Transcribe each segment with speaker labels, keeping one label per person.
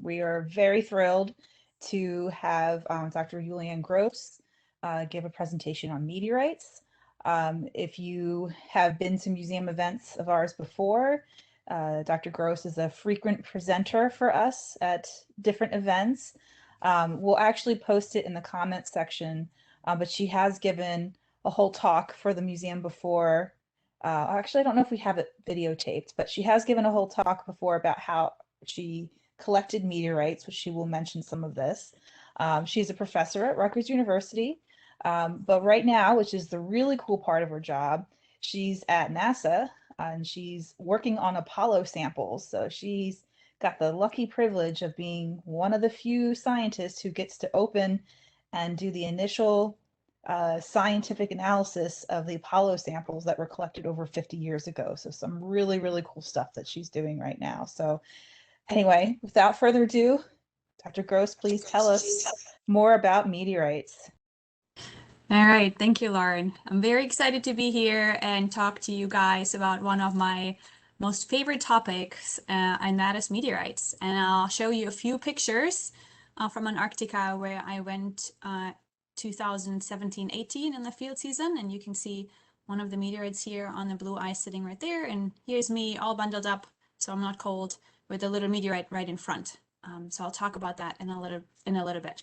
Speaker 1: We are very thrilled to have Dr. Juliane Gross give a presentation on meteorites. If you have been to museum events of ours before, Dr. Gross is a frequent presenter for us at different events. We'll actually post it in the comments section, but she has given a whole talk for the museum before. Actually, I don't know if we have it videotaped, but she has given a whole talk before about how she collected meteorites, which she will mention some of this. She's a professor at Rutgers University, but right now, which is the really cool part of her job, she's at NASA and she's working on Apollo samples. So she's got the lucky privilege of being one of the few scientists who gets to open and do the initial scientific analysis of the Apollo samples that were collected over 50 years ago. So some really, really cool stuff that she's doing right now. So anyway, without further ado, Dr. Gross, please tell us more about meteorites.
Speaker 2: All right, thank you, Lauren. I'm very excited to be here and talk to you guys about one of my most favorite topics, and that is meteorites. And I'll show you a few pictures from Antarctica where I went 2017-18 in the field season, and you can see one of the meteorites here on the blue ice sitting right there, and here's me all bundled up so I'm not cold with a little meteorite right in front. So I'll talk about that in a little bit.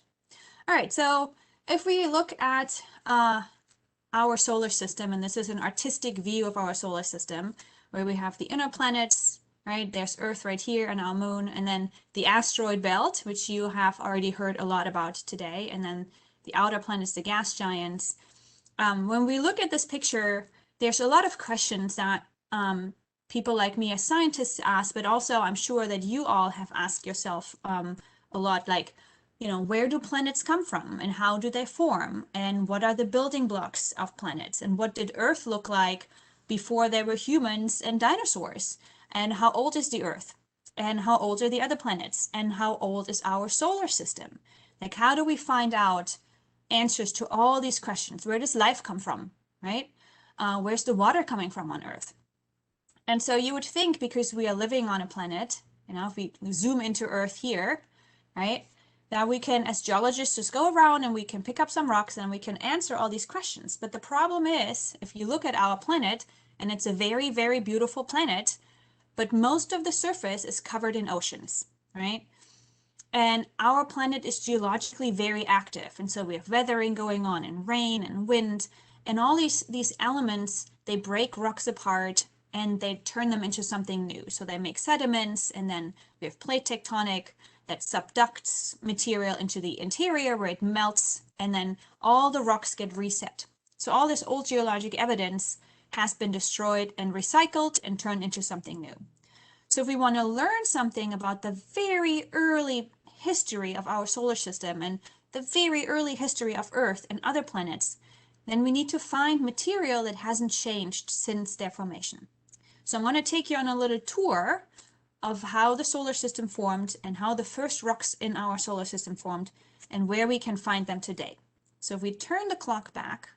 Speaker 2: All right, so if we look at our solar system, and this is an artistic view of our solar system, where we have the inner planets, right? There's Earth right here and our moon, and then the asteroid belt, which you have already heard a lot about today, and then the outer planets, the gas giants. When we look at this picture, there's a lot of questions that people like me as scientists ask, but also I'm sure that you all have asked yourself a lot, like, you know, where do planets come from and how do they form? And what are the building blocks of planets? And what did Earth look like before there were humans and dinosaurs? And how old is the Earth? And how old are the other planets? And how old is our solar system? Like, how do we find out answers to all these questions? Where does life come from, right? Where's the water coming from on Earth? And so you would think, because we are living on a planet, you know, if we zoom into Earth here, right, that we can, as geologists, just go around and we can pick up some rocks and we can answer all these questions. But the problem is, if you look at our planet, and it's a very, very beautiful planet, but most of the surface is covered in oceans, right? And our planet is geologically very active. And so we have weathering going on, and rain and wind, and all these elements, they break rocks apart and they turn them into something new. So they make sediments, and then we have plate tectonic that subducts material into the interior where it melts, and then all the rocks get reset. So all this old geologic evidence has been destroyed and recycled and turned into something new. So if we want to learn something about the very early history of our solar system and the very early history of Earth and other planets, then we need to find material that hasn't changed since their formation. So I'm going to take you on a little tour of how the solar system formed and how the first rocks in our solar system formed and where we can find them today. So if we turn the clock back,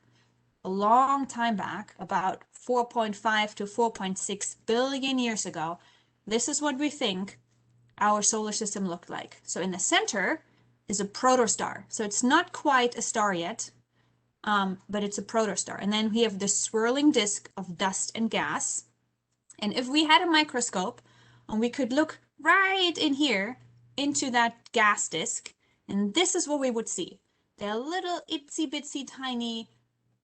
Speaker 2: a long time back, about 4.5 to 4.6 billion years ago, this is what we think our solar system looked like. So in the center is a protostar. So it's not quite a star yet, but it's a protostar. And then we have the swirling disk of dust and gas. And if we had a microscope, and we could look right in here into that gas disk, and this is what we would see. They're little itsy bitsy tiny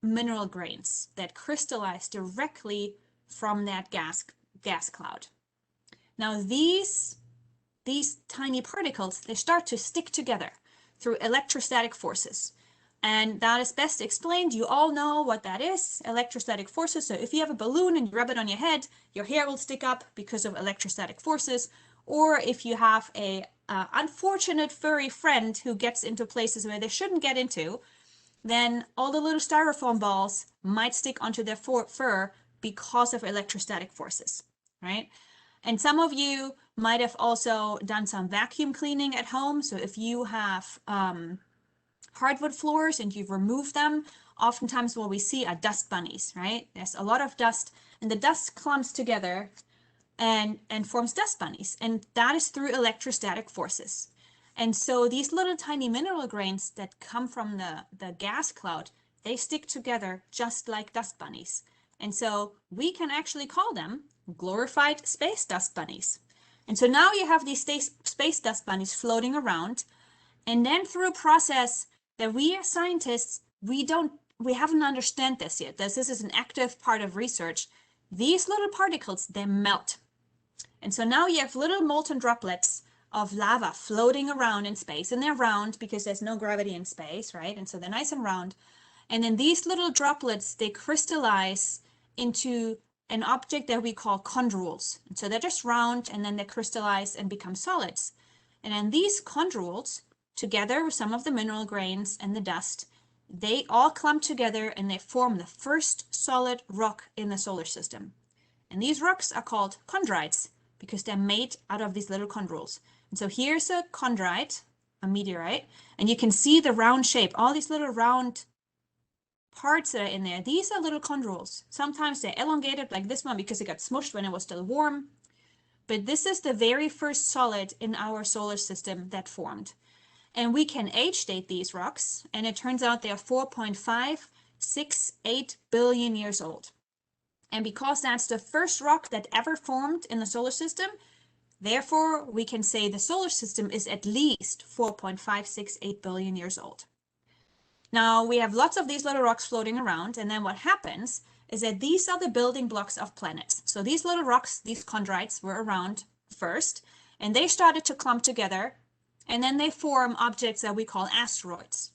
Speaker 2: mineral grains that crystallize directly from that gas cloud. Now these tiny particles, they start to stick together through electrostatic forces. And that is best explained. You all know what that is, electrostatic forces. So if you have a balloon and you rub it on your head, your hair will stick up because of electrostatic forces. Or if you have a unfortunate furry friend who gets into places where they shouldn't get into, then all the little styrofoam balls might stick onto their fur because of electrostatic forces, right? And some of you might have also done some vacuum cleaning at home. So if you have hardwood floors and you've removed them, oftentimes what we see are dust bunnies, right? There's a lot of dust, and the dust clumps together and forms dust bunnies. And that is through electrostatic forces. And so these little tiny mineral grains that come from the gas cloud, they stick together just like dust bunnies. And so we can actually call them glorified space dust bunnies. And so now you have these space dust bunnies floating around. And then through a process that we as scientists, we haven't understand this yet. This is an active part of research. These little particles, they melt. And so now you have little molten droplets of lava floating around in space, and they're round because there's no gravity in space, right? And so they're nice and round. And then these little droplets, they crystallize into an object that we call chondrules. And so they're just round, and then they crystallize and become solids. And then these chondrules, together with some of the mineral grains and the dust, they all clump together and they form the first solid rock in the solar system. And these rocks are called chondrites because they're made out of these little chondrules. And so here's a chondrite, a meteorite, and you can see the round shape, all these little round parts that are in there. These are little chondrules. Sometimes they're elongated like this one because it got smushed when it was still warm. But this is the very first solid in our solar system that formed. And we can age date these rocks, and it turns out they are 4.568 billion years old. And because that's the first rock that ever formed in the solar system, therefore we can say the solar system is at least 4.568 billion years old. Now we have lots of these little rocks floating around, and then what happens is that these are the building blocks of planets. So these little rocks, these chondrites, were around first, and they started to clump together, and then they form objects that we call asteroids.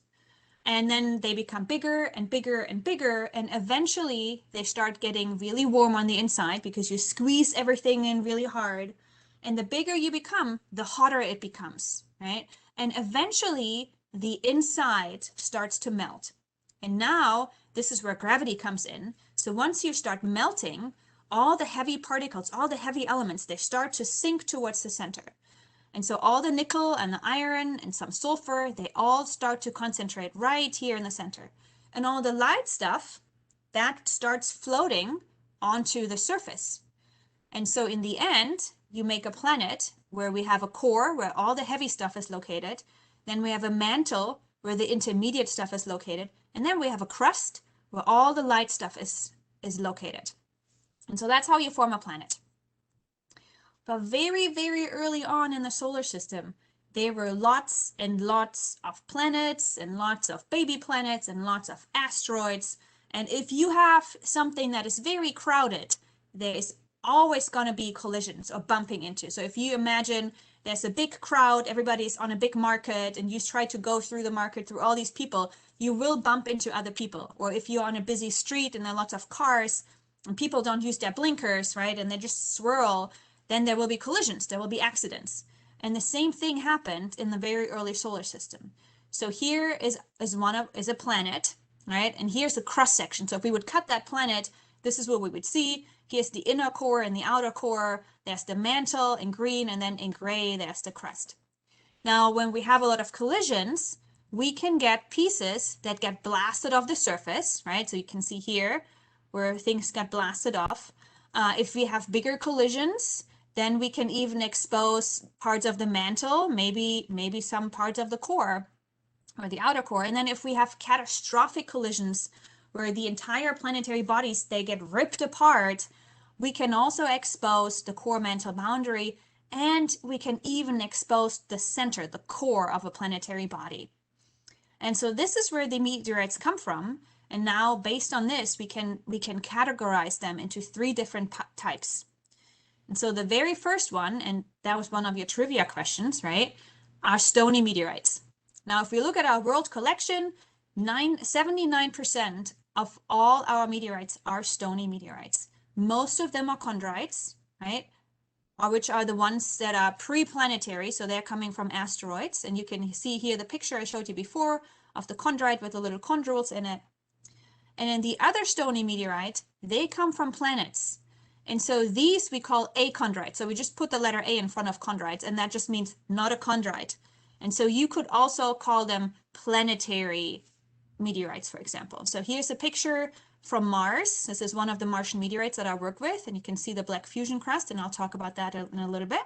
Speaker 2: And then they become bigger and bigger and bigger, and eventually they start getting really warm on the inside because you squeeze everything in really hard. And the bigger you become, the hotter it becomes, right? And eventually the inside starts to melt. And now this is where gravity comes in. So once you start melting, all the heavy particles, all the heavy elements, they start to sink towards the center. And so all the nickel and the iron and some sulfur, they all start to concentrate right here in the center. And all the light stuff, that starts floating onto the surface. And so in the end, you make a planet where we have a core where all the heavy stuff is located. Then we have a mantle where the intermediate stuff is located. And then we have a crust where all the light stuff is located. And so that's how you form a planet. But very, very early on in the solar system, there were lots and lots of planets and lots of baby planets and lots of asteroids. And if you have something that is very crowded, there is always going to be collisions or bumping into. So if you imagine there's a big crowd, everybody's on a big market, and you try to go through the market through all these people, you will bump into other people. Or if you're on a busy street and there are lots of cars and people don't use their blinkers, right, and they just swirl, then there will be collisions, there will be accidents. And the same thing happened in the very early solar system. So here is a planet, right? And here's a cross section. So if we would cut that planet, this is what we would see. Here's the inner core and the outer core. There's the mantle in green, and then in gray, there's the crust. Now, when we have a lot of collisions, we can get pieces that get blasted off the surface, right? So you can see here where things get blasted off. If we have bigger collisions, then we can even expose parts of the mantle, maybe some parts of the core or the outer core. And then if we have catastrophic collisions where the entire planetary bodies, they get ripped apart, we can also expose the core mantle boundary, and we can even expose the center, the core of a planetary body. And so this is where the meteorites come from. And now based on this, we can categorize them into 3 different types. And so the very first one, and that was one of your trivia questions, right, are stony meteorites. Now, if we look at our world collection, 79% of all our meteorites are stony meteorites. Most of them are chondrites, right, which are the ones that are pre-planetary, so they're coming from asteroids. And you can see here the picture I showed you before of the chondrite with the little chondrules in it. And then the other stony meteorite, they come from planets. And so these we call achondrites. So we just put the letter A in front of chondrites, and that just means not a chondrite. And so you could also call them planetary meteorites, for example. So here's a picture from Mars. This is one of the Martian meteorites that I work with, and you can see the black fusion crust, and I'll talk about that in a little bit.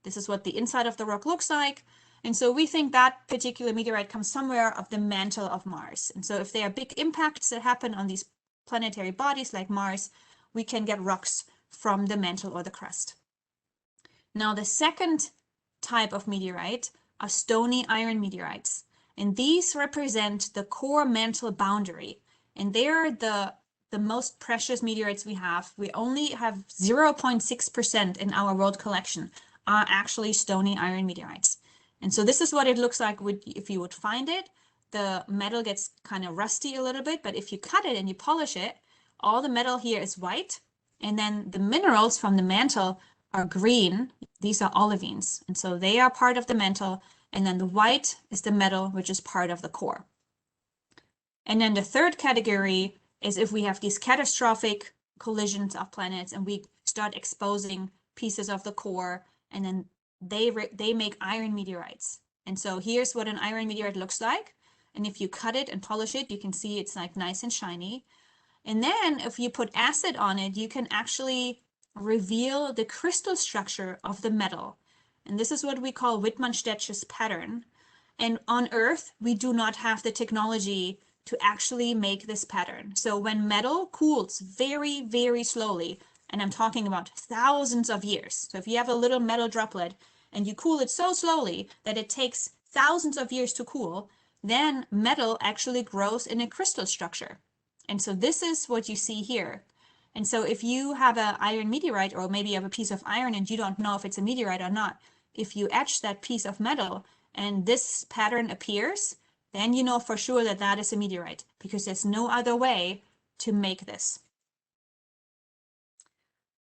Speaker 2: This is what the inside of the rock looks like. And so we think that particular meteorite comes somewhere of the mantle of Mars. And so if there are big impacts that happen on these planetary bodies like Mars, we can get rocks from the mantle or the crust. Now, the second type of meteorite are stony iron meteorites. And these represent the core mantle boundary. And they're the most precious meteorites we have. We only have 0.6% in our world collection are actually stony iron meteorites. And so this is what it looks like if you would find it. The metal gets kind of rusty a little bit, but if you cut it and you polish it, all the metal here is white. And then the minerals from the mantle are green. These are olivines. And so they are part of the mantle. And then the white is the metal, which is part of the core. And then the third category is if we have these catastrophic collisions of planets and we start exposing pieces of the core, and then they make iron meteorites. And so here's what an iron meteorite looks like. And if you cut it and polish it, you can see it's like nice and shiny. And then if you put acid on it, you can actually reveal the crystal structure of the metal. And this is what we call Wittmann-Stetsches pattern. And on Earth, we do not have the technology to actually make this pattern. So when metal cools very, very slowly, and I'm talking about thousands of years. So if you have a little metal droplet and you cool it so slowly that it takes thousands of years to cool, then metal actually grows in a crystal structure. And so this is what you see here. And so if you have an iron meteorite, or maybe you have a piece of iron and you don't know if it's a meteorite or not, if you etch that piece of metal and this pattern appears, then you know for sure that that is a meteorite, because there's no other way to make this.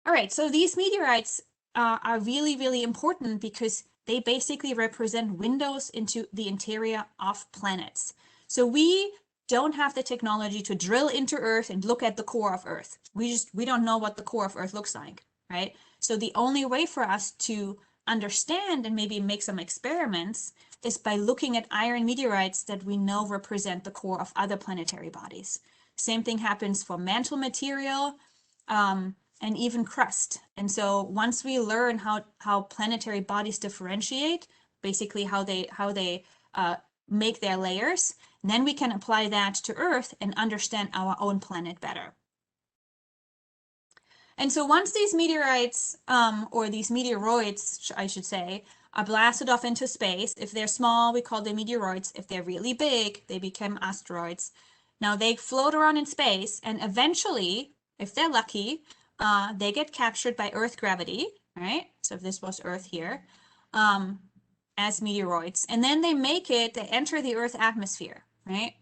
Speaker 2: All right, so these meteorites are really, really important because they basically represent windows into the interior of planets. So we don't have the technology to drill into Earth and look at the core of Earth. We don't know what the core of Earth looks like, right? So the only way for us to understand and maybe make some experiments is by looking at iron meteorites that we know represent the core of other planetary bodies. Same thing happens for mantle material, and even crust. And so once we learn how planetary bodies differentiate, basically how they make their layers, then we can apply that to Earth and understand our own planet better. And so once these meteorites, or these meteoroids, I should say, are blasted off into space, if they're small, we call them meteoroids. If they're really big, they become asteroids. Now they float around in space, and eventually, if they're lucky, they get captured by Earth gravity, right? So if this was Earth here, as meteoroids, and then they enter the Earth atmosphere, right?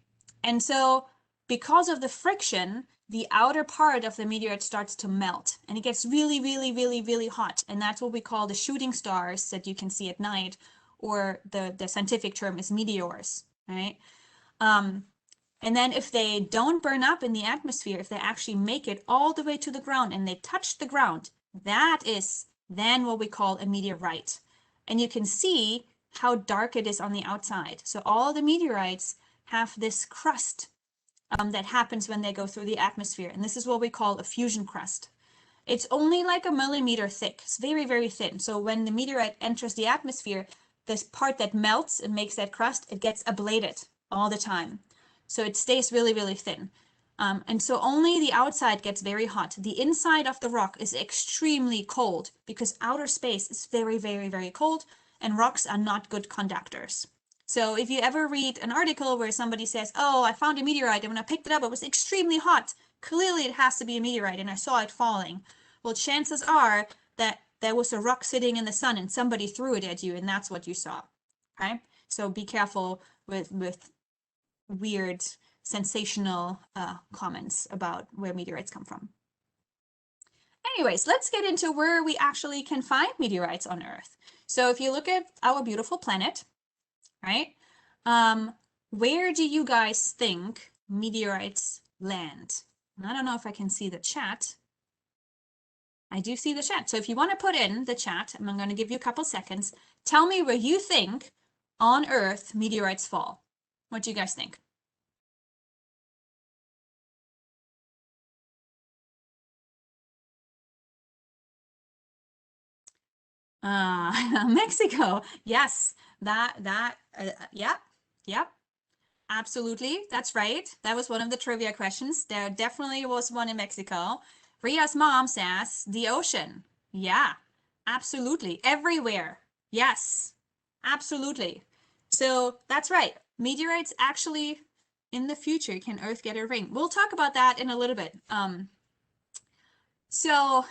Speaker 2: And so because of the friction, the outer part of the meteorite starts to melt, and it gets really, really, really, really hot. And that's what we call the shooting stars that you can see at night, or the scientific term is meteors, right? And then if they don't burn up in the atmosphere, if they actually make it all the way to the ground and they touch the ground, that is then what we call a meteorite. And you can see how dark it is on the outside. So all the meteorites have this crust that happens when they go through the atmosphere. And this is what we call a fusion crust. It's only like a millimeter thick. It's very, very thin. So when the meteorite enters the atmosphere, this part that melts and makes that crust, it gets ablated all the time. So it stays really, really thin. And so only the outside gets very hot. The inside of the rock is extremely cold because outer space is very, very, very cold, and rocks are not good conductors. So if you ever read an article where somebody says, oh, I found a meteorite, and when I picked it up, it was extremely hot. Clearly it has to be a meteorite, and I saw it falling. Well, chances are that there was a rock sitting in the sun and somebody threw it at you, and that's what you saw. Okay? So be careful with weird, sensational comments about where meteorites come from. Anyways, let's get into where we actually can find meteorites on Earth. So if you look at our beautiful planet, right, where do you guys think meteorites land? And I don't know if I can see the chat. I do see the chat. So if you want to put in the chat, I'm going to give you a couple seconds. Tell me where you think on Earth meteorites fall. What do you guys think? Mexico. Yes, yep, absolutely. That's right. That was one of the trivia questions. There definitely was one in Mexico. Ria's mom says the ocean. Yeah, absolutely. Everywhere. Yes, absolutely. So that's right. Meteorites actually, in the future, can Earth get a ring? We'll talk about that in a little bit. So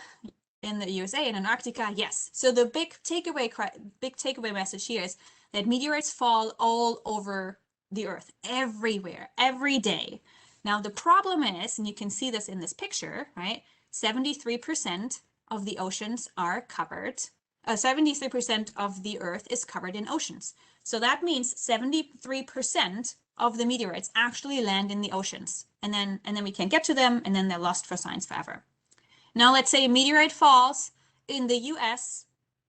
Speaker 2: in the USA, in Antarctica, yes. So the big takeaway message here is that meteorites fall all over the Earth, everywhere, every day. Now the problem is, and you can see this in this picture, right? 73% of the oceans are covered. 73% of the Earth is covered in oceans. So that means 73% of the meteorites actually land in the oceans, and then we can't get to them, and then they're lost for science forever. Now, let's say a meteorite falls in the US,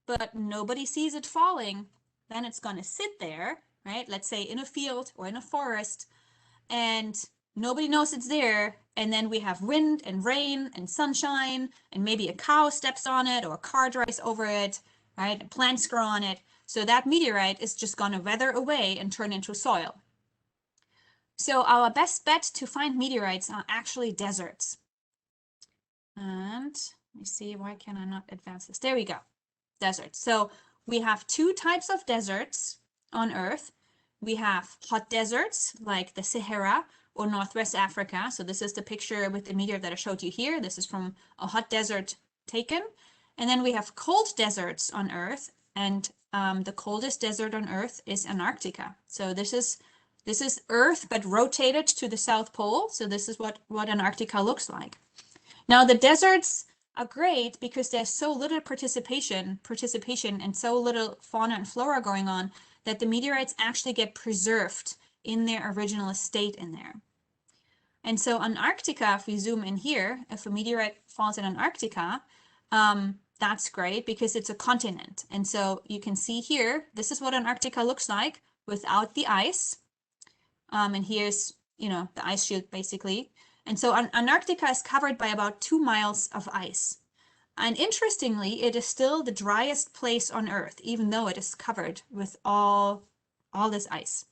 Speaker 2: but nobody sees it falling, then it's going to sit there, right? Let's say in a field or in a forest, and nobody knows it's there. And then we have wind and rain and sunshine, and maybe a cow steps on it or a car drives over it, right? Plants grow on it. So that meteorite is just going to weather away and turn into soil. So our best bet to find meteorites are actually deserts. And let me see, why can I not advance this? There we go. Deserts. So we have two types of deserts on Earth. We have hot deserts like the Sahara or Northwest Africa. So this is the picture with the meteor that I showed you here. This is from a hot desert taken. And then we have cold deserts on Earth. And the coldest desert on Earth is Antarctica. So this is Earth, but rotated to the South Pole. So this is what Antarctica looks like. Now the deserts are great because there's so little participation and so little fauna and flora going on that the meteorites actually get preserved in their original state in there. And so Antarctica, if we zoom in here, if a meteorite falls in Antarctica, that's great because it's a continent. And so you can see here, this is what Antarctica looks like without the ice. And here's, the ice shield basically. And so Antarctica is covered by about 2 miles of ice. And interestingly, it is still the driest place on Earth, even though it is covered with all this ice.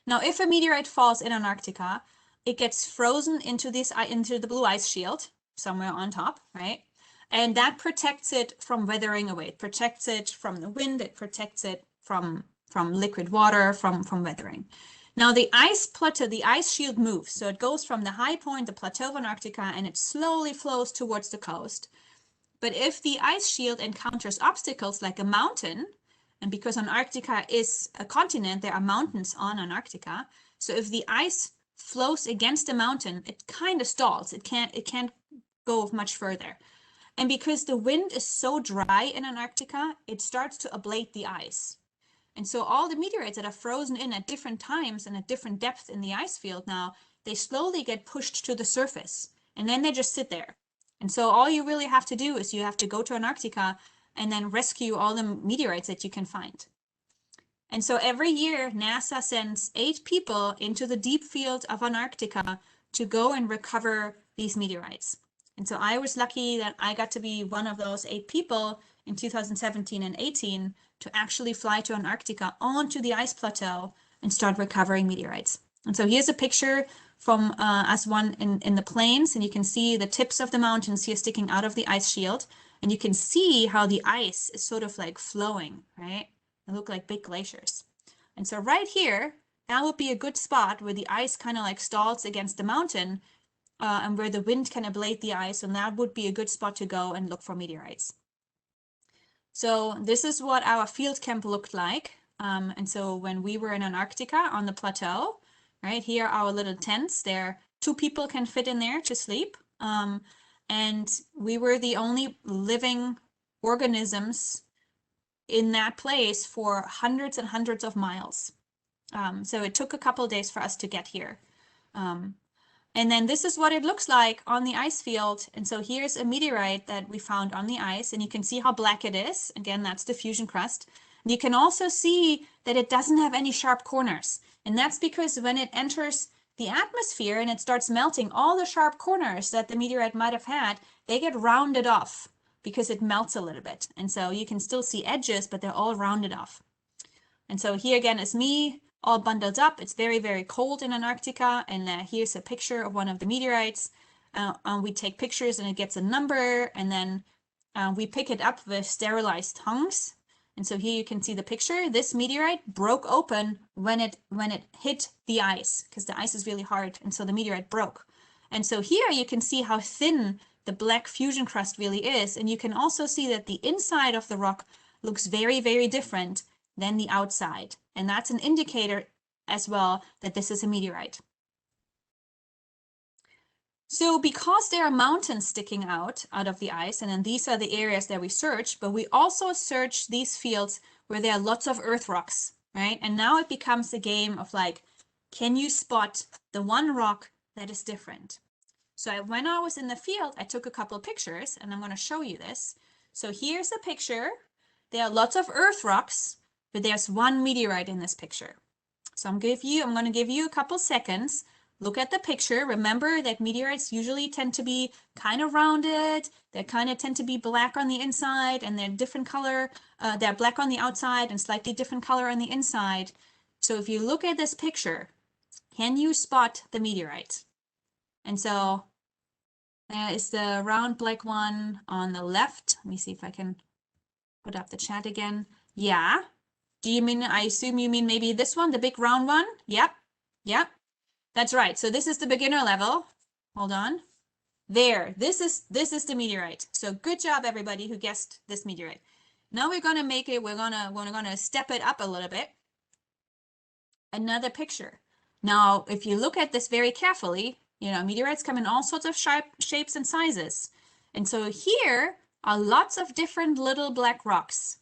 Speaker 2: Now, if a meteorite falls in Antarctica, it gets frozen into the blue ice shield somewhere on top, right? And that protects it from weathering away. It protects it from the wind. It protects it from liquid water, from weathering. Now the ice plateau, the ice shield moves. So it goes from the high point, the plateau of Antarctica, and it slowly flows towards the coast. But if the ice shield encounters obstacles like a mountain, and because Antarctica is a continent, there are mountains on Antarctica. So if the ice flows against a mountain, it kind of stalls. It can't go much further. And because the wind is so dry in Antarctica, it starts to ablate the ice. And so all the meteorites that are frozen in at different times and at different depths in the ice field now, they slowly get pushed to the surface and then they just sit there. And so all you really have to do is you have to go to Antarctica and then rescue all the meteorites that you can find. And so every year NASA sends 8 people into the deep field of Antarctica to go and recover these meteorites. And so I was lucky that I got to be one of those 8 people in 2017 and 18 to actually fly to Antarctica onto the ice plateau and start recovering meteorites. And so here's a picture from us one in the plains, and you can see the tips of the mountains here sticking out of the ice shield, and you can see how the ice is sort of like flowing, right? They look like big glaciers. And so right here, that would be a good spot where the ice kind of like stalls against the mountain and where the wind can ablate the ice, and that would be a good spot to go and look for meteorites. So this is what our field camp looked like. And so when we were in Antarctica on the plateau, right, here are our little tents. There, 2 people can fit in there to sleep. And we were the only living organisms in that place for hundreds and hundreds of miles. So it took a couple of days for us to get here. And then this is what it looks like on the ice field. And so here's a meteorite that we found on the ice, and you can see how black it is. Again, that's the fusion crust. And you can also see that it doesn't have any sharp corners. And that's because when it enters the atmosphere and it starts melting, all the sharp corners that the meteorite might have had, they get rounded off. because it melts a little bit. And so you can still see edges, but they're all rounded off. And so here again is me all bundled up. It's very, very cold in Antarctica. And here's a picture of one of the meteorites. We take pictures and it gets a number, and then we pick it up with sterilized tongues. And so here you can see the picture. This meteorite broke open when it hit the ice, because the ice is really hard, and so the meteorite broke. And so here you can see how thin the black fusion crust really is, and you can also see that the inside of the rock looks very, very different than the outside. And that's an indicator as well that this is a meteorite. So because there are mountains sticking out of the ice, and then these are the areas that we search, but we also search these fields where there are lots of earth rocks, right? And now it becomes a game of like, can you spot the one rock that is different? So when I was in the field, I took a couple of pictures, and I'm going to show you this. So here's a picture. There are lots of earth rocks, but there's one meteorite in this picture. So I'm going to give you a couple seconds. Look at the picture. Remember that meteorites usually tend to be kind of rounded. They kind of tend to be black on the inside, and they're different color. They're black on the outside and slightly different color on the inside. So if you look at this picture, can you spot the meteorite? And so there is the round black one on the left. Let me see if I can put up the chat again. Yeah. Do you mean, I assume you mean maybe this one, the big round one? Yep. Yep. That's right. So this is the beginner level. Hold on. There. This is the meteorite. So good job, everybody who guessed this meteorite. Now we're gonna make it. We're gonna step it up a little bit. Another picture. Now, if you look at this very carefully, you know, meteorites come in all sorts of shapes and sizes. And so here are lots of different little black rocks,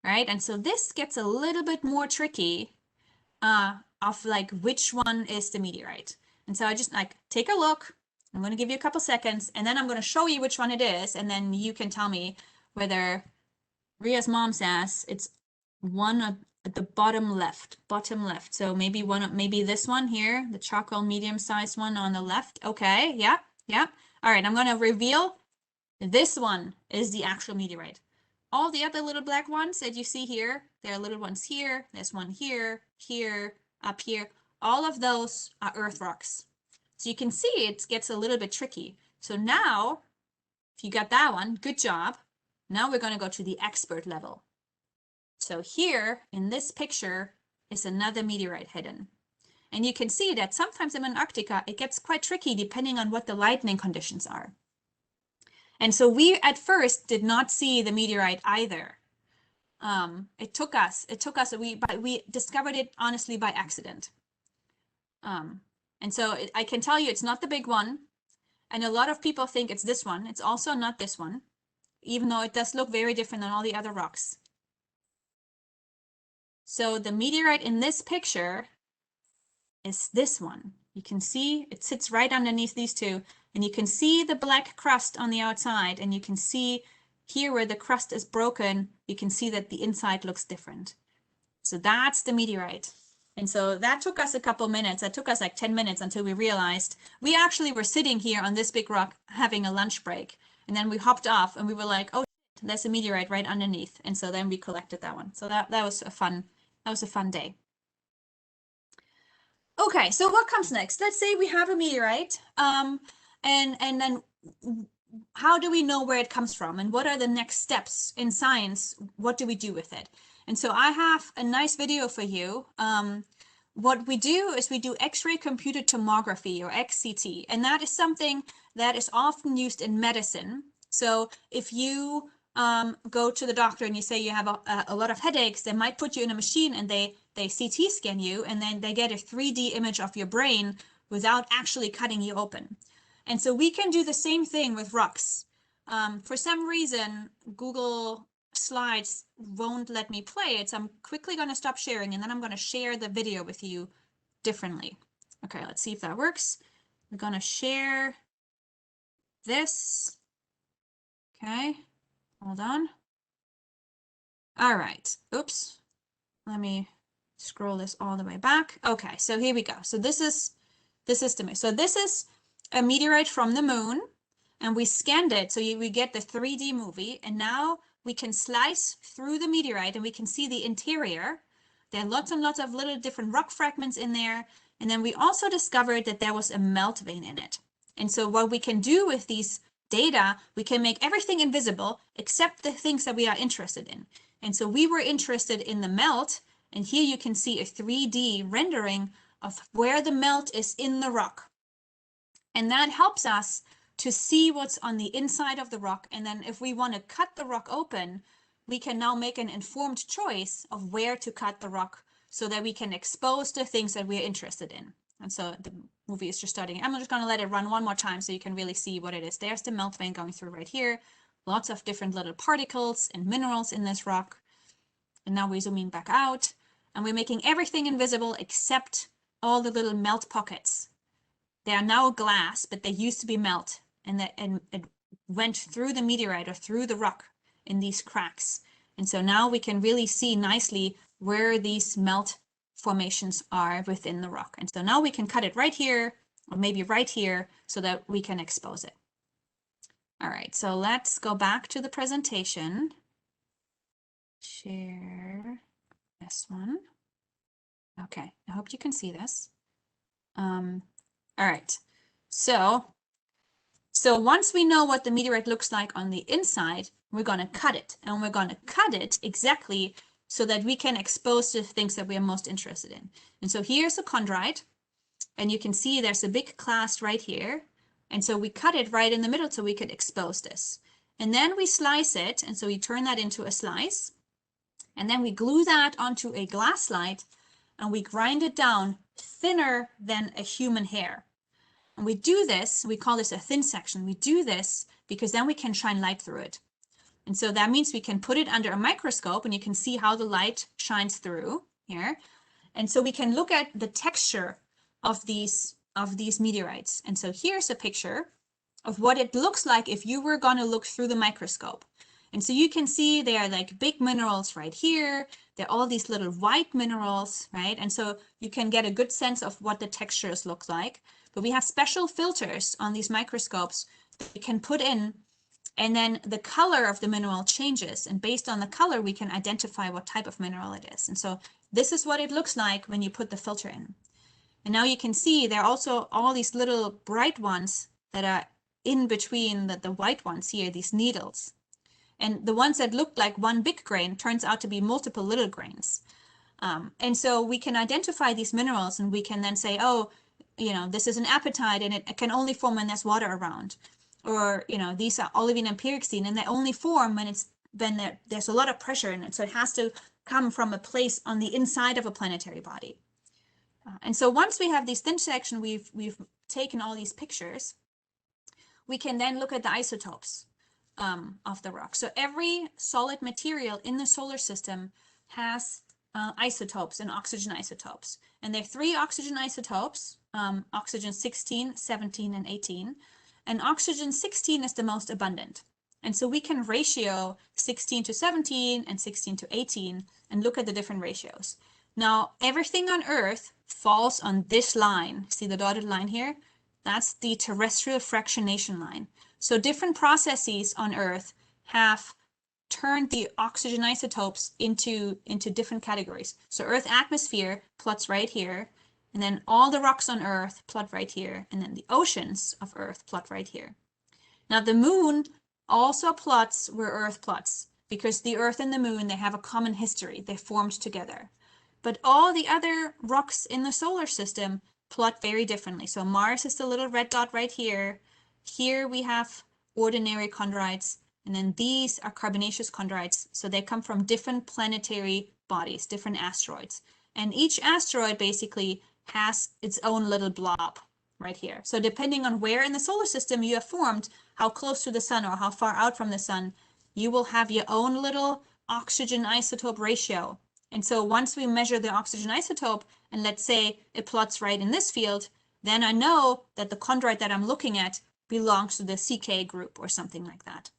Speaker 2: right? And so this gets a little bit more tricky of like which one is the meteorite. And so I just like take a look. I'm going to give you a couple seconds, and then I'm going to show you which one it is, and then you can tell me whether Ria's mom says it's one at the bottom left. So maybe this one here, the charcoal medium-sized one on the left. Okay, yeah. All right, I'm going to reveal this one is the actual meteorite. All the other little black ones that you see here, there are little ones here, there's one here, up here. All of those are earth rocks. So you can see it gets a little bit tricky. So now, if you got that one, good job. Now we're going to go to the expert level. So here in this picture is another meteorite hidden. And you can see that sometimes in Antarctica, it gets quite tricky depending on what the lightning conditions are. And so we at first did not see the meteorite either. It took us, but we discovered it honestly by accident. And so I can tell you it's not the big one. And a lot of people think it's this one. It's also not this one, even though it does look very different than all the other rocks. So the meteorite in this picture is this one. You can see it sits right underneath these two, and you can see the black crust on the outside, and you can see here where the crust is broken, you can see that the inside looks different. So that's the meteorite. And so that took us a couple minutes. That took us like 10 minutes until we realized we actually were sitting here on this big rock having a lunch break. And then we hopped off and we were like, oh, there's a meteorite right underneath. And so then we collected that one. So that was a fun day. Okay, so what comes next? Let's say we have a meteorite. And then how do we know where it comes from, and what are the next steps in science? What do we do with it? And so I have a nice video for you. What we do is we do X-ray computed tomography, or XCT, and that is something that is often used in medicine. So if you go to the doctor and you say you have a lot of headaches, they might put you in a machine and they CT scan you, and then they get a 3D image of your brain without actually cutting you open. And so we can do the same thing with rocks. For some reason, Google Slides won't let me play it, so I'm quickly going to stop sharing, and then I'm going to share the video with you differently. Okay, let's see if that works. We're going to share this. Okay, hold on. All right, oops. Let me scroll this all the way back. Okay, so here we go. So this is the moon. So this is a meteorite from the moon. and we scanned it. So we get the 3D movie, and now we can slice through the meteorite and we can see the interior. There are lots and lots of little different rock fragments in there. And then we also discovered that there was a melt vein in it. And so what we can do with these data, we can make everything invisible except the things that we are interested in. And so we were interested in the melt, and here you can see a 3D rendering of where the melt is in the rock. And that helps us to see what's on the inside of the rock. And then if we want to cut the rock open, we can now make an informed choice of where to cut the rock so that we can expose the things that we're interested in. And so the movie is just starting. I'm just going to let it run one more time so you can really see what it is. There's the melt vein going through right here. Lots of different little particles and minerals in this rock. And now we're zooming back out, and we're making everything invisible except all the little melt pockets. They are now glass, but they used to be melt, and it went through the meteorite or through the rock in these cracks. And so now we can really see nicely where these melt formations are within the rock. And so now we can cut it right here, or maybe right here, so that we can expose it. All right, so let's go back to the presentation. Share this one. Okay, I hope you can see this. All right, so once we know what the meteorite looks like on the inside, we're going to cut it, and we're going to cut it exactly so that we can expose the things that we are most interested in. And so here's a chondrite, and you can see there's a big clast right here. And so we cut it right in the middle so we could expose this. And then we slice it, and so we turn that into a slice. And then we glue that onto a glass slide, and we grind it down thinner than a human hair. And we do this, we call this a thin section. We do this because then we can shine light through it. And so that means we can put it under a microscope, and you can see how the light shines through here. And so we can look at the texture of these meteorites. And so here's a picture of what it looks like if you were going to look through the microscope. And so you can see they are like big minerals right here. They're all these little white minerals, right? And so you can get a good sense of what the textures look like. But we have special filters on these microscopes that we can put in, and then the color of the mineral changes. And based on the color, we can identify what type of mineral it is. And so this is what it looks like when you put the filter in. And now you can see there are also all these little bright ones that are in between the white ones here, these needles. And the ones that look like one big grain turns out to be multiple little grains. And so we can identify these minerals, and we can then say, oh, you know, this is an apatite, and it can only form when there's water around. Or, you know, these are olivine and pyroxene, and they only form when there's a lot of pressure in it. So it has to come from a place on the inside of a planetary body. And so once we have these thin section, we've taken all these pictures, we can then look at the isotopes of the rock. So every solid material in the solar system has isotopes and oxygen isotopes. And there are 3 oxygen isotopes, oxygen 16, 17, and 18. And oxygen 16 is the most abundant. And so we can ratio 16 to 17 and 16 to 18 and look at the different ratios. Now, everything on Earth falls on this line. See the dotted line here? That's the terrestrial fractionation line. So different processes on Earth have turned the oxygen isotopes into different categories. So Earth atmosphere plots right here, and then all the rocks on Earth plot right here, and then the oceans of Earth plot right here. Now the moon also plots where Earth plots, because the Earth and the moon, they have a common history. They formed together. But all the other rocks in the solar system plot very differently. So Mars is the little red dot right here. Here we have ordinary chondrites, and then these are carbonaceous chondrites. So they come from different planetary bodies, different asteroids. And each asteroid basically has its own little blob right here. So depending on where in the solar system you have formed, how close to the sun or how far out from the sun, you will have your own little oxygen isotope ratio. And so once we measure the oxygen isotope, and let's say it plots right in this field, then I know that the chondrite that I'm looking at belongs to the CK group or something like that.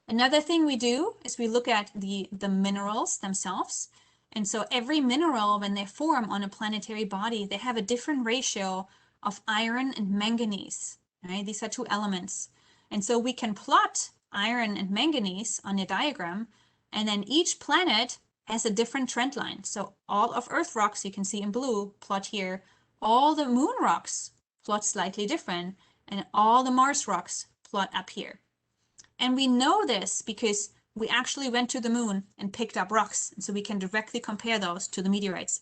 Speaker 2: Another thing we do is we look at the minerals themselves. And so every mineral, when they form on a planetary body, they have a different ratio of iron and manganese. right? These are two elements. And so we can plot iron and manganese on a diagram, and then each planet has a different trend line. So all of Earth rocks you can see in blue plot here, all the moon rocks plot slightly different, and all the Mars rocks plot up here. And we know this because we actually went to the moon and picked up rocks, and so we can directly compare those to the meteorites.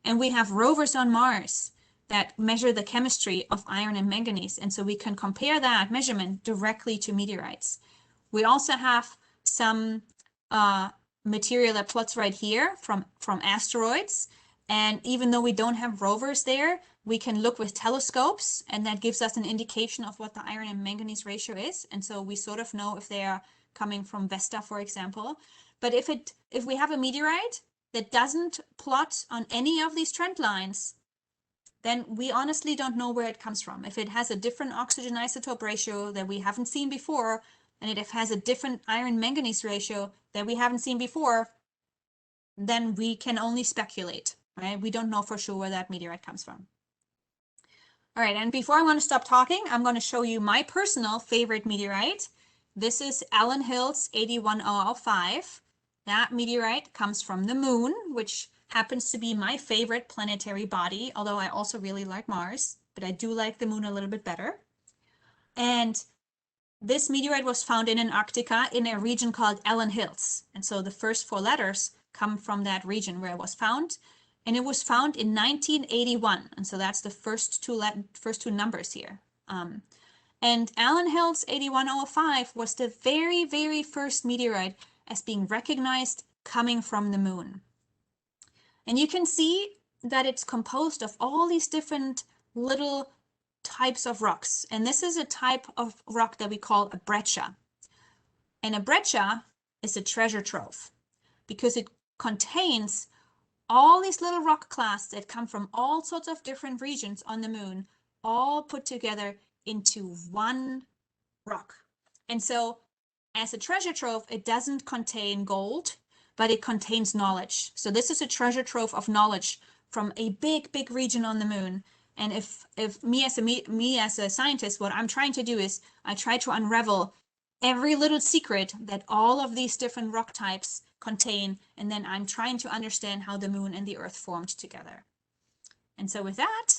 Speaker 2: And we have rovers on Mars that measure the chemistry of iron and manganese, and so we can compare that measurement directly to meteorites. We also have some material that plots right here from asteroids, and even though we don't have rovers there, we can look with telescopes, and that gives us an indication of what the iron and manganese ratio is, and so we sort of know if they are coming from Vesta, for example. But if we have a meteorite that doesn't plot on any of these trend lines, then we honestly don't know where it comes from. If it has a different oxygen isotope ratio that we haven't seen before, and it has a different iron manganese ratio that we haven't seen before, then we can only speculate, right? We don't know for sure where that meteorite comes from. All right, and before I'm going to stop talking, I'm going to show you my personal favorite meteorite. This is Allen Hill's 81005. That meteorite comes from the moon, which happens to be my favorite planetary body, although I also really like Mars, but I do like the moon a little bit better. And this meteorite was found in Antarctica in a region called Allen Hills. And so the first four letters come from that region where it was found. And it was found in 1981. And so that's the first two numbers here. And Allen Hill's 81005 was the very, very first meteorite as being recognized coming from the moon. And you can see that it's composed of all these different little types of rocks. And this is a type of rock that we call a breccia. And a breccia is a treasure trove because it contains all these little rock clasts that come from all sorts of different regions on the moon, all put together into one rock. And so as a treasure trove, it doesn't contain gold, but it contains knowledge. So this is a treasure trove of knowledge from a big, big region on the moon. And if me as a scientist, what I'm trying to do is I try to unravel every little secret that all of these different rock types contain, and then I'm trying to understand how the moon and the Earth formed together. And so with that,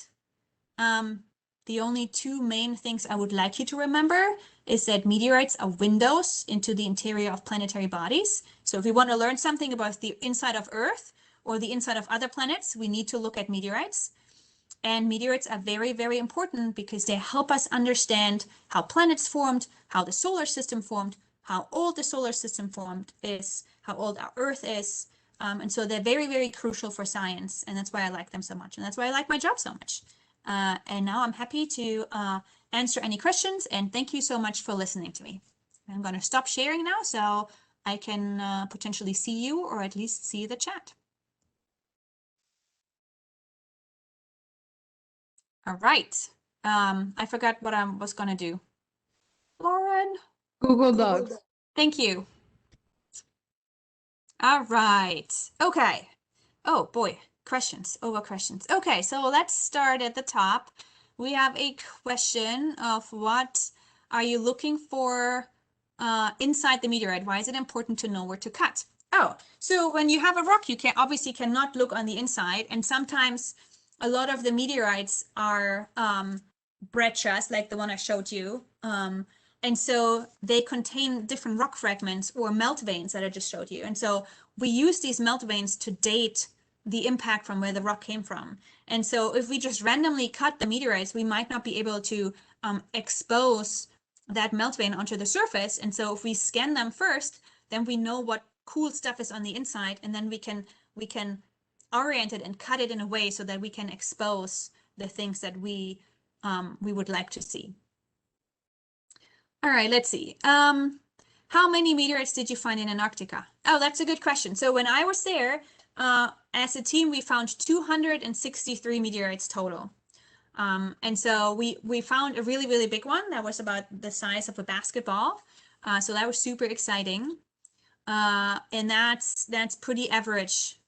Speaker 2: the only two main things I would like you to remember is that meteorites are windows into the interior of planetary bodies. So if we want to learn something about the inside of Earth or the inside of other planets, we need to look at meteorites. And meteorites are very, very important because they help us understand how planets formed, how the solar system formed, how old the solar system is, how old our Earth is. And so they're very, very crucial for science. And that's why I like them so much. And that's why I like my job so much. And now I'm happy to answer any questions. And thank you so much for listening to me. I'm going to stop sharing now so I can potentially see you or at least see the chat. All right. I forgot what I was going to do. Lauren?
Speaker 3: Google Docs.
Speaker 2: Thank you. All right. Okay. Oh boy, questions over questions. Okay, so let's start at the top. We have a question of what are you looking for inside the meteorite? Why is it important to know where to cut? Oh, so when you have a rock, you obviously cannot look on the inside, and sometimes a lot of the meteorites are breccias, like the one I showed you. And so they contain different rock fragments or melt veins that I just showed you. And so we use these melt veins to date the impact from where the rock came from. And so if we just randomly cut the meteorites, we might not be able to expose that melt vein onto the surface. And so if we scan them first, then we know what cool stuff is on the inside, and then we can orient it and cut it in a way so that we can expose the things that we would like to see. All right, let's see. How many meteorites did you find in Antarctica? Oh, that's a good question. So when I was there, as a team, we found 263 meteorites total. And so we found a really, really big one that was about the size of a basketball. So that was super exciting. And that's pretty average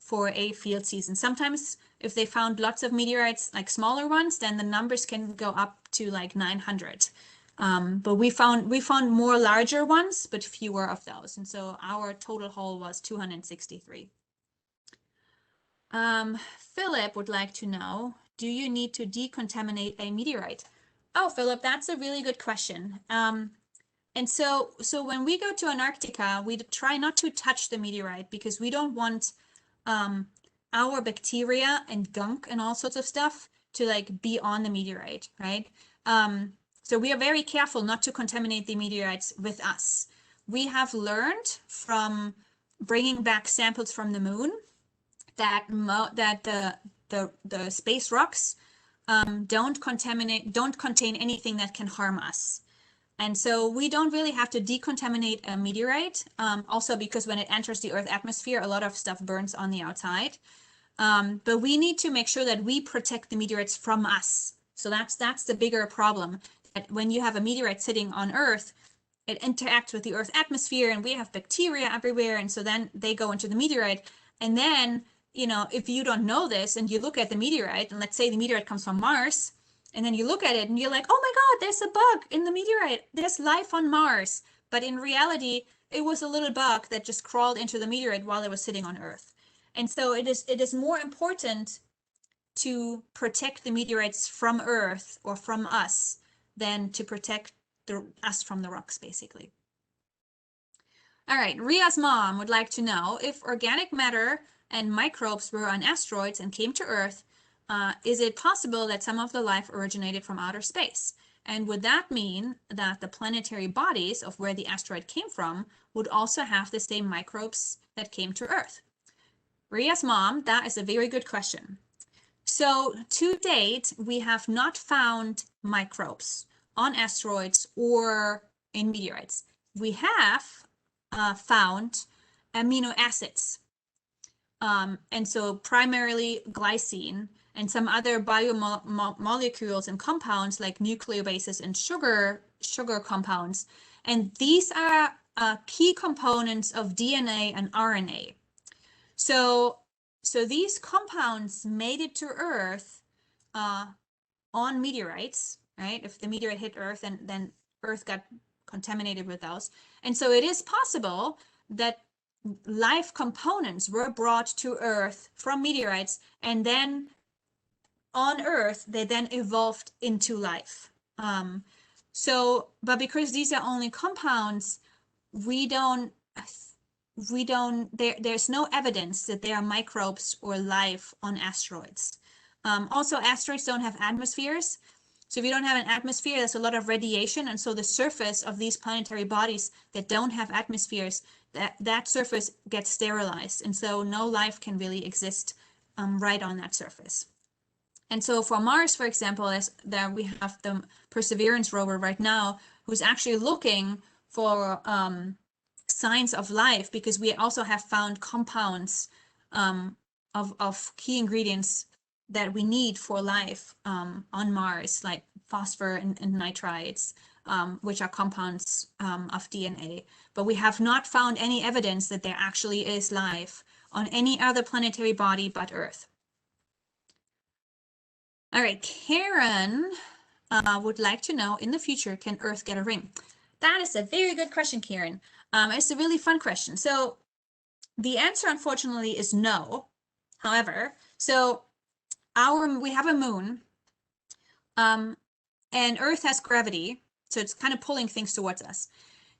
Speaker 2: for a field season. Sometimes if they found lots of meteorites, like smaller ones, then the numbers can go up to like 900. But we found more larger ones, but fewer of those. And so our total haul was 263. Philip would like to know, do you need to decontaminate a meteorite? Oh, Philip, that's a really good question. And so when we go to Antarctica, we try not to touch the meteorite because we don't want our bacteria and gunk and all sorts of stuff to like be on the meteorite, right? So we are very careful not to contaminate the meteorites with us. We have learned from bringing back samples from the moon that the space rocks don't contain anything that can harm us. And so we don't really have to decontaminate a meteorite, also because when it enters the Earth atmosphere, a lot of stuff burns on the outside. But we need to make sure that we protect the meteorites from us. So that's the bigger problem, that when you have a meteorite sitting on Earth, it interacts with the Earth atmosphere and we have bacteria everywhere. And so then they go into the meteorite. And then, you know, if you don't know this and you look at the meteorite, and let's say the meteorite comes from Mars, and then you look at it and you're like, oh my God, there's a bug in the meteorite. There's life on Mars. But in reality, it was a little bug that just crawled into the meteorite while it was sitting on Earth. And so it is more important to protect the meteorites from Earth or from us than to protect us from the rocks, basically. All right, Ria's mom would like to know, if organic matter and microbes were on asteroids and came to Earth, is it possible that some of the life originated from outer space? And would that mean that the planetary bodies of where the asteroid came from would also have the same microbes that came to Earth? Ria's mom, that is a very good question. So to date, we have not found microbes on asteroids or in meteorites. We have found amino acids. And so primarily glycine and some other biomolecules and compounds like nucleobases and sugar compounds. And these are key components of DNA and RNA. So these compounds made it to Earth on meteorites, right? If the meteorite hit Earth, and then Earth got contaminated with those. And so it is possible that life components were brought to Earth from meteorites, and then on Earth, they then evolved into life. But because these are only compounds, there's no evidence that there are microbes or life on asteroids. Also, asteroids don't have atmospheres. So if you don't have an atmosphere, there's a lot of radiation. And so the surface of these planetary bodies that don't have atmospheres, that surface gets sterilized. And so no life can really exist right on that surface. And so for Mars, for example, there we have the Perseverance rover right now, who's actually looking for signs of life, because we also have found compounds of key ingredients that we need for life on Mars, like phosphor and nitrites, which are compounds of DNA. But we have not found any evidence that there actually is life on any other planetary body but Earth. All right, Karen would like to know, in the future, can Earth get a ring? That is a very good question, Karen. It's a really fun question. So the answer, unfortunately, is no. However, so we have a moon, and Earth has gravity, so it's kind of pulling things towards us.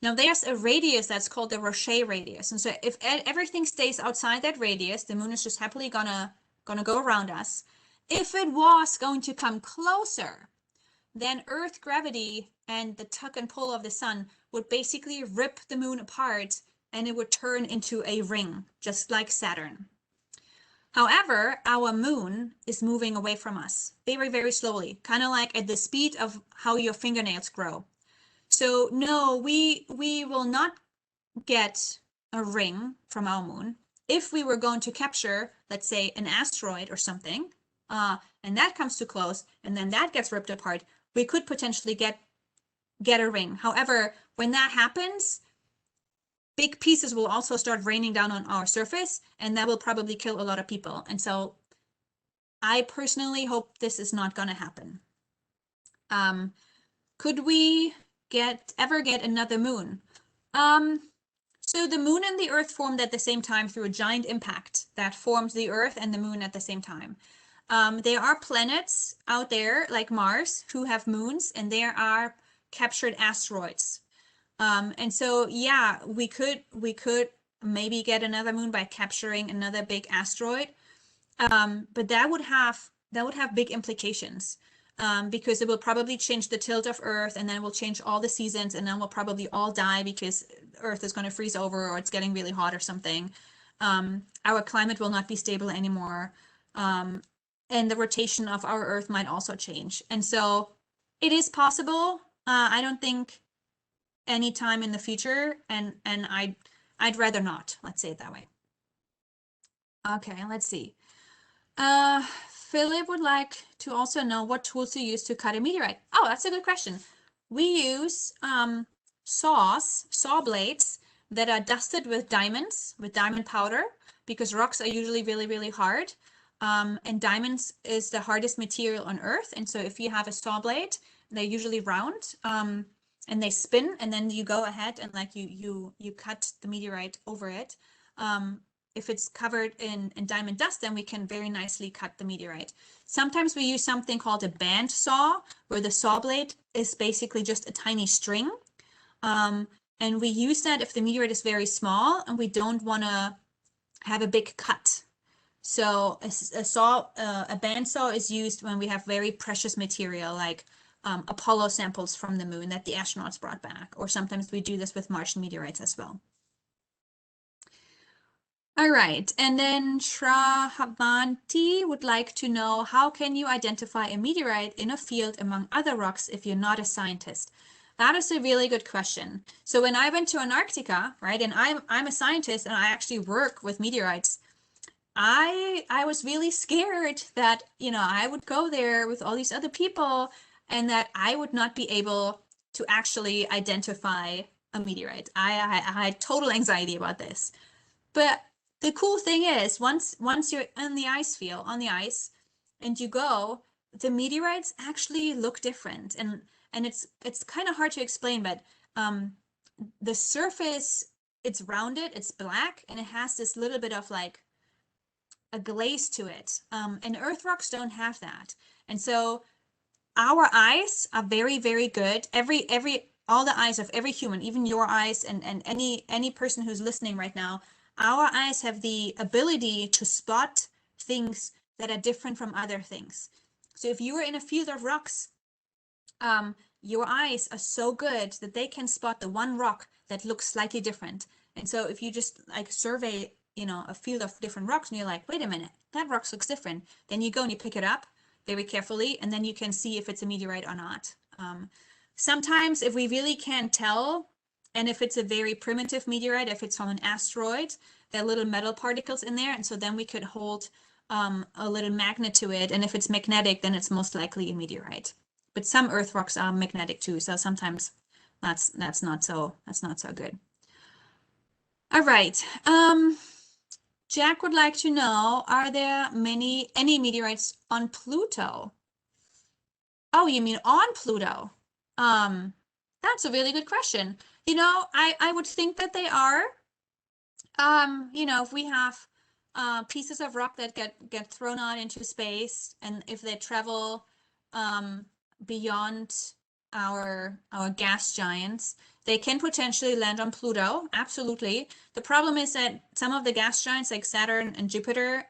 Speaker 2: Now there's a radius that's called the Roche radius, and so if everything stays outside that radius, the moon is just happily gonna go around us. If it was going to come closer, then Earth gravity and the tug and pull of the sun would basically rip the moon apart, and it would turn into a ring, just like Saturn. However, our moon is moving away from us very, very slowly, kind of like at the speed of how your fingernails grow. So no, we will not get a ring from our moon. If we were going to capture, let's say, an asteroid or something, and that comes too close, and then that gets ripped apart, we could potentially get a ring. However, when that happens, big pieces will also start raining down on our surface, and that will probably kill a lot of people. And so I personally hope this is not going to happen. Could we ever get another moon? So the moon and the Earth formed at the same time through a giant impact that formed the Earth and the moon at the same time. There are planets out there like Mars who have moons, and there are captured asteroids. And so, yeah, we could maybe get another moon by capturing another big asteroid. But that would have big implications. Because it will probably change the tilt of Earth, and then we'll change all the seasons, and then we'll probably all die because Earth is going to freeze over, or it's getting really hot or something. Our climate will not be stable anymore. And the rotation of our Earth might also change. And so it is possible. I don't think any time in the future, and I'd rather not. Let's say it that way. Okay, let's see. Philip would like to also know what tools you use to cut a meteorite. Oh, that's a good question. We use saw blades that are dusted with diamonds, with diamond powder, because rocks are usually really, really hard. And diamonds is the hardest material on Earth. And so if you have a saw blade, they're usually round, and they spin, and then you go ahead and like you cut the meteorite over it. If it's covered in diamond dust, then we can very nicely cut the meteorite. Sometimes we use something called a band saw, where the saw blade is basically just a tiny string. And we use that if the meteorite is very small and we don't want to have a big cut. So a band saw is used when we have very precious material, like Apollo samples from the moon that the astronauts brought back, or sometimes we do this with Martian meteorites as well. All right, and then Shravanti would like to know, how can you identify a meteorite in a field among other rocks if you're not a scientist? That is a really good question. So when I went to Antarctica, right, and I'm a scientist and I actually work with meteorites, I was really scared that, you know, I would go there with all these other people and that I would not be able to actually identify a meteorite. I had total anxiety about this. But the cool thing is, once you're in the ice field, on the ice, and you go, the meteorites actually look different, and it's kind of hard to explain, but the surface, it's rounded, it's black, and it has this little bit of like a glaze to it. And Earth rocks don't have that, and so our eyes are very, very good. All the eyes of every human, even your eyes, and any person who's listening right now, our eyes have the ability to spot things that are different from other things. So if you are in a field of rocks, your eyes are so good that they can spot the one rock that looks slightly different. And so if you just like survey, you know, a field of different rocks, and you're like, wait a minute, that rock looks different. Then you go and you pick it up very carefully, and then you can see if it's a meteorite or not. Sometimes if we really can't tell, and if it's a very primitive meteorite, if it's from an asteroid, there are little metal particles in there, and so then we could hold a little magnet to it, and if it's magnetic, then it's most likely a meteorite. But some Earth rocks are magnetic too, so sometimes that's not so good. All right. Jack would like to know, are there any meteorites on Pluto? Oh, you mean on Pluto? That's a really good question. You know, I would think that they are. You know, if we have pieces of rock that get thrown out into space, and if they travel beyond our gas giants, they can potentially land on Pluto. Absolutely. The problem is that some of the gas giants like Saturn and Jupiter,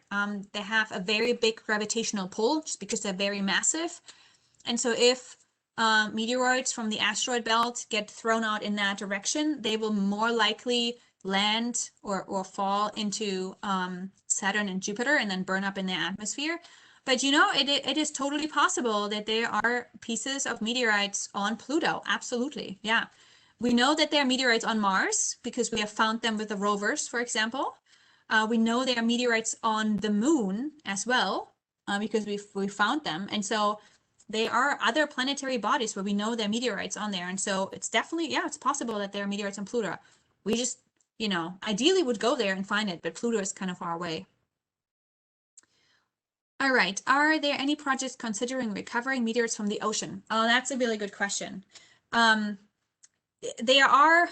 Speaker 2: they have a very big gravitational pull just because they're very massive. And so if meteoroids from the asteroid belt get thrown out in that direction, they will more likely land or fall into Saturn and Jupiter and then burn up in the atmosphere. But you know, it is totally possible that there are pieces of meteorites on Pluto. Absolutely. Yeah. We know that there are meteorites on Mars because we have found them with the rovers, for example. We know there are meteorites on the moon as well because we found them. And so there are other planetary bodies where we know there are meteorites on there. And so it's definitely, yeah, it's possible that there are meteorites on Pluto. We just, you know, ideally would go there and find it, but Pluto is kind of far away. All right. Are there any projects considering recovering meteors from the ocean? Oh, that's a really good question. Um, there are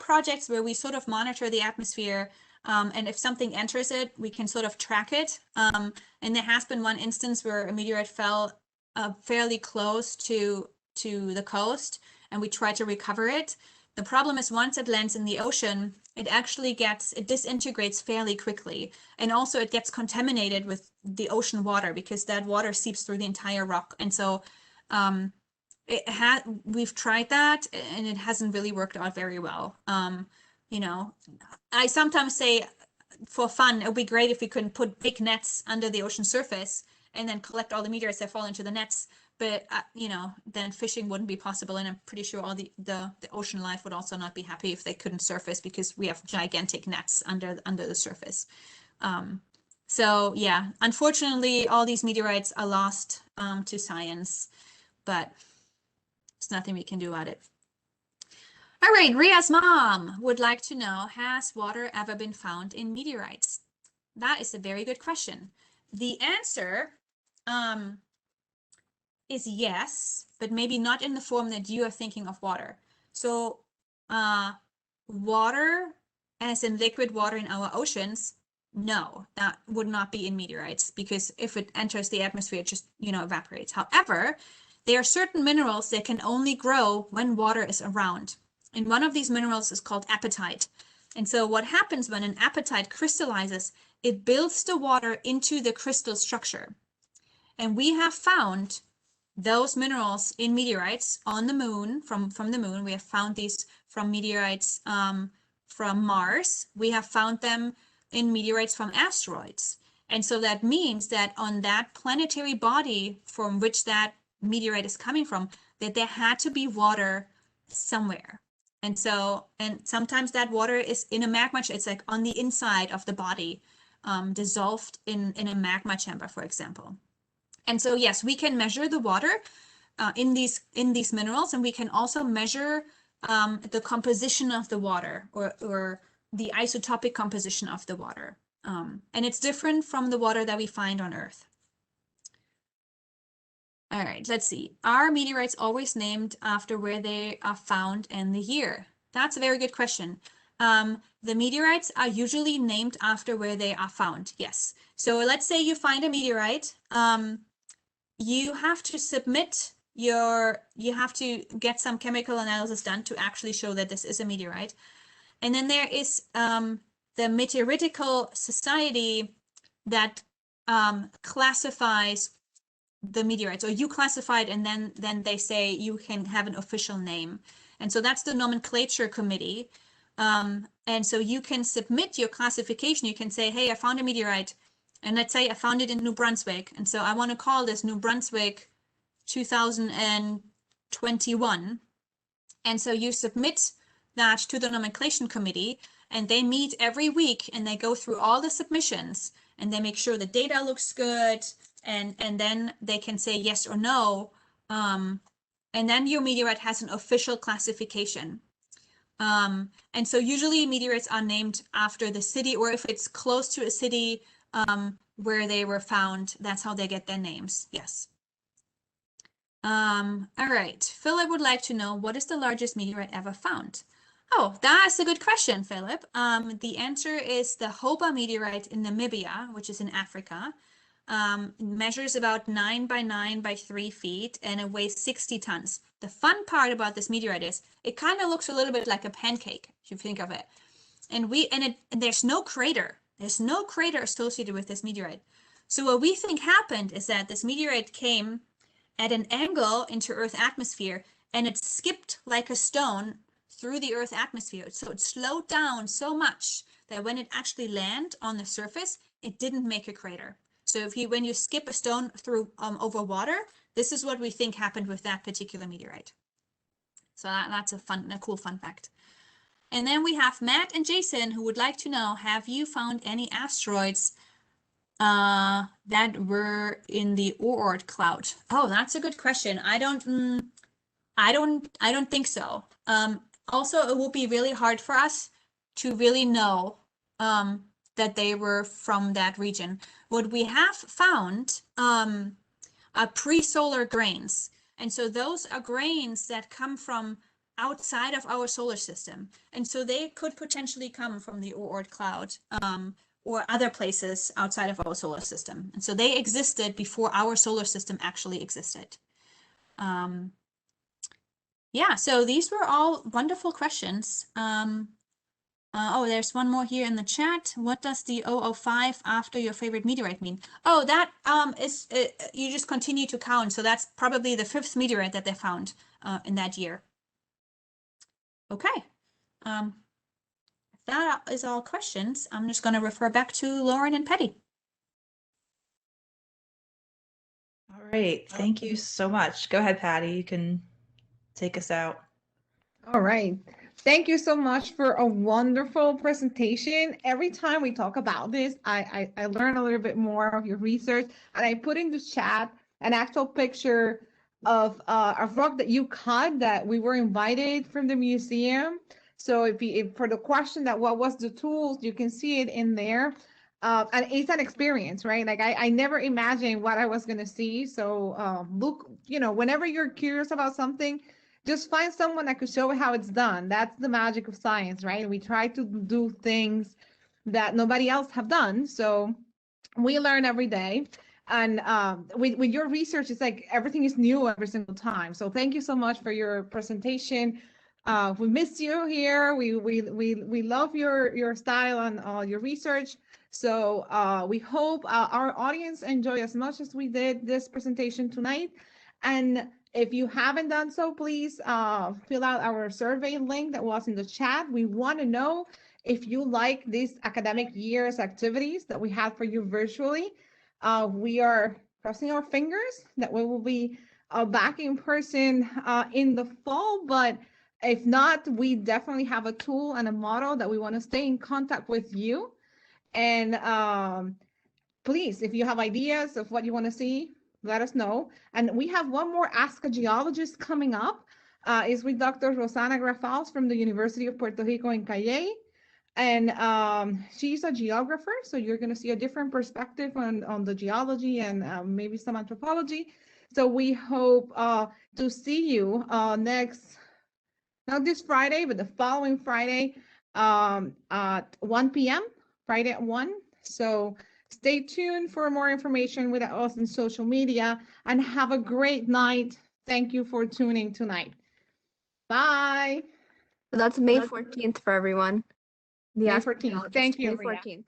Speaker 2: projects where we sort of monitor the atmosphere, and if something enters it, we can sort of track it. And there has been one instance where a meteorite fell fairly close to the coast, and we tried to recover it. The problem is once it lands in the ocean, it disintegrates fairly quickly, and also it gets contaminated with the ocean water because that water seeps through the entire rock, and so. We've tried that and it hasn't really worked out very well. You know, I sometimes say for fun, it would be great if we could put big nets under the ocean surface and then collect all the meteorites that fall into the nets. But then fishing wouldn't be possible, and I'm pretty sure all the ocean life would also not be happy if they couldn't surface because we have gigantic nets under the surface. So yeah, unfortunately, all these meteorites are lost to science, but there's nothing we can do about it. All right, Ria's mom would like to know, has water ever been found in meteorites? That is a very good question. The answer is yes, but maybe not in the form that you are thinking of water. So water, as in liquid water in our oceans, no, that would not be in meteorites because if it enters the atmosphere, it just, evaporates. However, there are certain minerals that can only grow when water is around. And one of these minerals is called apatite. And so what happens when an apatite crystallizes, it builds the water into the crystal structure. And we have found those minerals in meteorites on the moon, from the moon. We have found these from meteorites from Mars. We have found them in meteorites from asteroids. And so that means that on that planetary body from which that meteorite is coming from, that there had to be water somewhere. And sometimes that water is in a magma, it's like on the inside of the body, dissolved in a magma chamber, for example. And so, yes, we can measure the water in these minerals, and we can also measure the composition of the water or the isotopic composition of the water. And it's different from the water that we find on Earth. All right, let's see. Are meteorites always named after where they are found and the year? That's a very good question. The meteorites are usually named after where they are found, yes. So let's say you find a meteorite. You have to you have to get some chemical analysis done to actually show that this is a meteorite. And then there is the Meteoritical Society that classifies the meteorites, or you classify it, and then they say you can have an official name. And so that's the nomenclature committee. And so you can submit your classification. You can say, hey, I found a meteorite. And let's say I found it in New Brunswick. And so I want to call this New Brunswick 2021. And so you submit that to the nomenclature committee, and they meet every week and they go through all the submissions and they make sure the data looks good, and then they can say yes or no. And then your meteorite has an official classification. And so usually meteorites are named after the city, or if it's close to a city where they were found, that's how they get their names. Yes. All right. Philip would like to know, what is the largest meteorite ever found? Oh, that's a good question, Philip. The answer is the Hoba meteorite in Namibia, which is in Africa. It measures about 9 by 9 by 3 feet, and it weighs 60 tons. The fun part about this meteorite is it kind of looks a little bit like a pancake, if you think of it. And there's no crater. There's no crater associated with this meteorite. So what we think happened is that this meteorite came at an angle into Earth's atmosphere, and it skipped like a stone through the Earth atmosphere. So it slowed down so much that when it actually landed on the surface, it didn't make a crater. So when you skip a stone through over water, this is what we think happened with that particular meteorite. So that's a cool fun fact. And then we have Matt and Jason who would like to know, have you found any asteroids that were in the Oort cloud? Oh, that's a good question. I don't think so. Also, it will be really hard for us to really know that they were from that region. What we have found are pre-solar grains. And so those are grains that come from outside of our solar system. And so they could potentially come from the Oort cloud or other places outside of our solar system. And so they existed before our solar system actually existed. Yeah, so these were all wonderful questions. Oh, there's one more here in the chat. What does the 005 after your favorite meteorite mean? Oh, that is, you just continue to count. So that's probably the 5th meteorite that they found in that year. Okay. If that is all questions, I'm just going to refer back to Lauren and Patty.
Speaker 1: All right. Thank you so much. Go ahead, Patty. You can take us out.
Speaker 3: All right. Thank you so much for a wonderful presentation. Every time we talk about this, I learn a little bit more of your research, and I put in the chat an actual picture of a rock that you cut that we were invited from the museum. So if for the question that what was the tools, you can see it in there. And it's an experience, right? Like I never imagined what I was going to see. So look, whenever you're curious about something, just find someone that could show how it's done. That's the magic of science, right? We try to do things that nobody else have done. So we learn every day. And with your research, it's like everything is new every single time. So thank you so much for your presentation. We miss you here. We love your style and your research. So we hope our audience enjoy as much as we did this presentation tonight. And if you haven't done so, please fill out our survey link that was in the chat. We want to know if you like these academic year's activities that we have for you virtually. We are crossing our fingers that we will be back in person in the fall, but if not, we definitely have a tool and a model that we want to stay in contact with you. And please, if you have ideas of what you want to see, let us know. And we have one more Ask a Geologist coming up. Is with Dr. Rosana Grafals from the University of Puerto Rico in Cayey. And she's a geographer, so you're going to see a different perspective on the geology and maybe some anthropology. So we hope to see you not this Friday, but the following Friday at 1 p.m., Friday at 1. So stay tuned for more information with us on social media, and have a great night. Thank you for tuning tonight. Bye.
Speaker 4: So that's May 14th for everyone.
Speaker 3: May 14th. Thank you.
Speaker 4: May 14th.